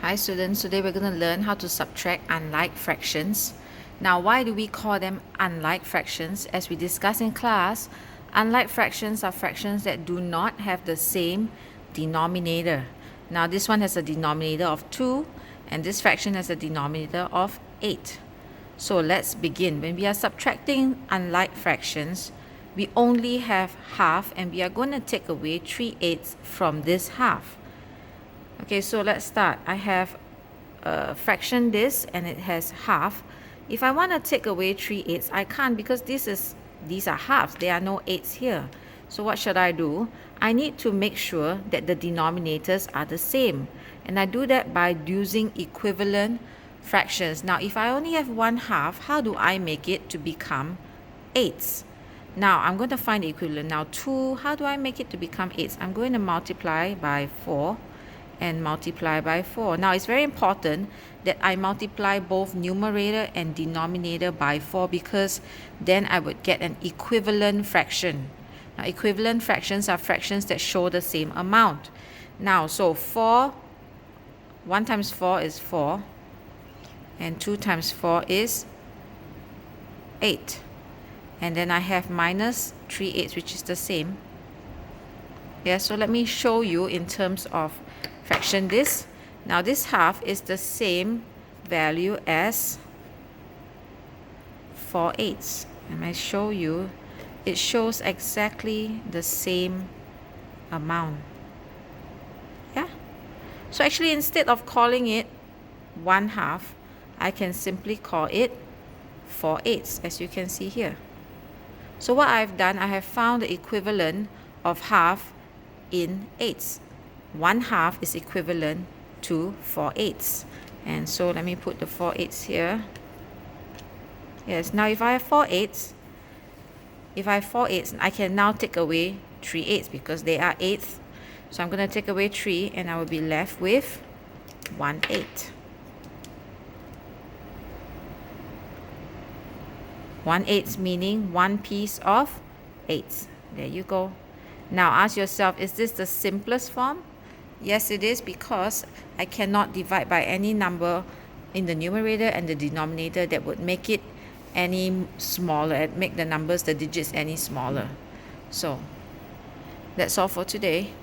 Hi students, today we're going to learn how to subtract unlike fractions. Now, why do we call them unlike fractions? As we discussed in class, unlike fractions are fractions that do not have the same denominator. Now, this one has a denominator of 2 and this fraction has a denominator of 8. So let's begin. When we are subtracting unlike fractions, we only have half and we are going to take away 3/8 from this half. Okay, so let's start. I have a fraction this and it has half. If I want to take away 3/8, I can't because these are halves. There are no 8s here. So what should I do? I need to make sure that the denominators are the same. And I do that by using equivalent fractions. Now, if I only have 1/2, how do I make it to become 8s? Now, I'm going to find the equivalent. Now, 2, how do I make it to become 8s? I'm going to multiply by 4. And multiply by 4. Now, it's very important that I multiply both numerator and denominator by 4 because then I would get an equivalent fraction. Now, equivalent fractions are fractions that show the same amount. Now, so 1 times 4 is 4, and 2 times 4 is 8. And then I have minus 3/8, which is the same. Yeah, so let me show you in terms of fraction this. Now this half is the same value as 4/8. And I show you, it shows exactly the same amount. Yeah. So actually, instead of calling it 1/2, I can simply call it 4/8, as you can see here. So what I've done, I have found the equivalent of half in 8s. 1/2 is equivalent to 4/8. And so let me put the 4/8 here. Yes, now if I have 4/8, I can now take away 3/8 because they are 8ths. So I'm going to take away 3 and I will be left with 1/8. 1/8 meaning one piece of 8s. There you go. Now ask yourself, is this the simplest form? Yes, it is, because I cannot divide by any number in the numerator and the denominator that would make it any smaller, make the numbers, the digits any smaller. So that's all for today.